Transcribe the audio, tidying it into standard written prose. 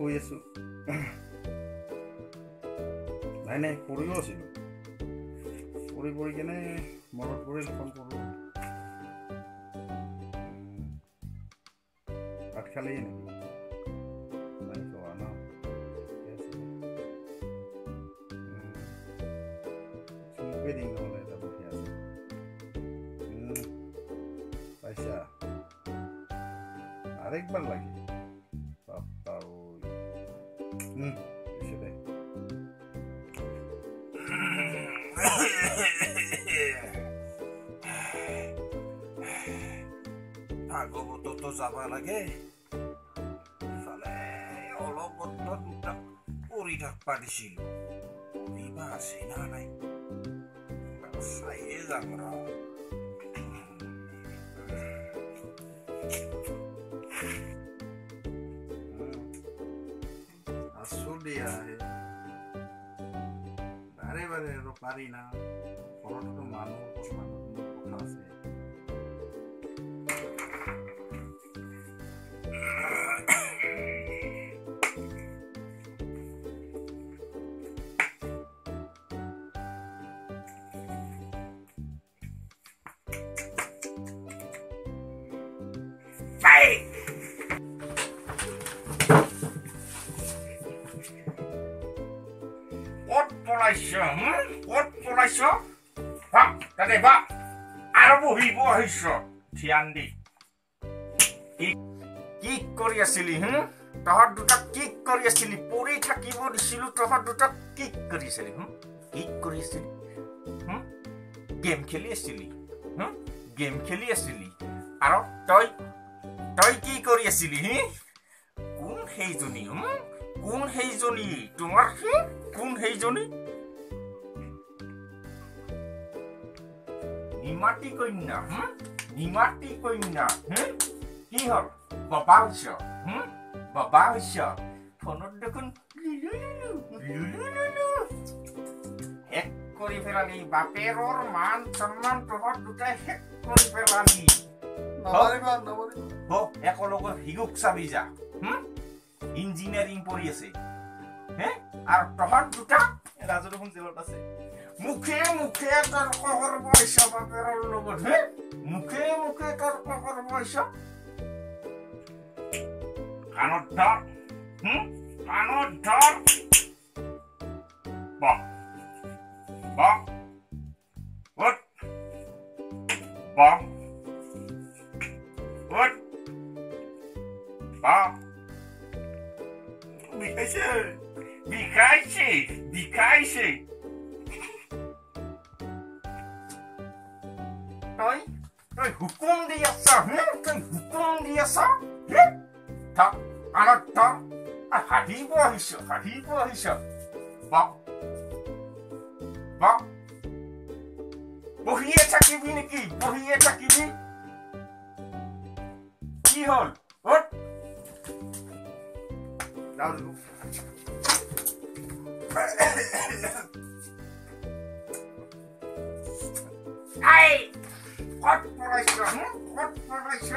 কৈ আছো নাই কৰিও আছিলো কৰি কেনে মনত পৰিল ফোন কৰোঁ ভাত খালেই নেকি নাই খোৱা ন চুমুকে দিম নহ'লে এটা বঢ়িয়া আছে পাইছা আৰেকবাৰ লাগে বাপ্পা ওই এসে দেখ ভাগৱত তো যাব লাগে ইফালে অলপ দুটা পৰি থাকবা দিছিল পৰিবা আছে না নাই চাইয়ে যাম ৰ আছো দিয়া বাৰে বাৰে আৰু পাৰি না ঘৰততো মানুহ কথা আছে What পলাইছো তাতে বা আৰু বহিব আহিছ ধ্যান দি কি কৰি আছিলি তহঁত দুটা কি কৰি আছিলি পৰি থাকিব দিছিলো তহঁত দুটা কি কৰি আছিলি গেম খেলি আছিলি আৰু তই কি কৰি আছিলি কোন সেইজনী তোমাৰ কোন সেইজনী নিমাটি কন্যা কি হল বাবা হৈছ ফোনত দেখোন শেষ কৰি পেলালি বাপেৰৰ মান সন্মান তহঁত দুটাই শেষ কৰি পেলালি একেলগে হিগুক চাবি যা ইঞ্জিনিয়াৰিং পঢ়ি আছে আৰু তহঁত দুটা ৰাজু দেখোন জেলত আছে মুখে তৰ্ক কৰিব আহিছ বাপেৰৰ লগত মুখে তৰ্ক কৰিব আহিছ কাণত ধৰ বিষাইছে তই হুকুম দি আছ কাণত ধৰ হাঁহিব আহিছ বহিয়ে থাকিবি নেকি কি হল ক'ত পলাইছ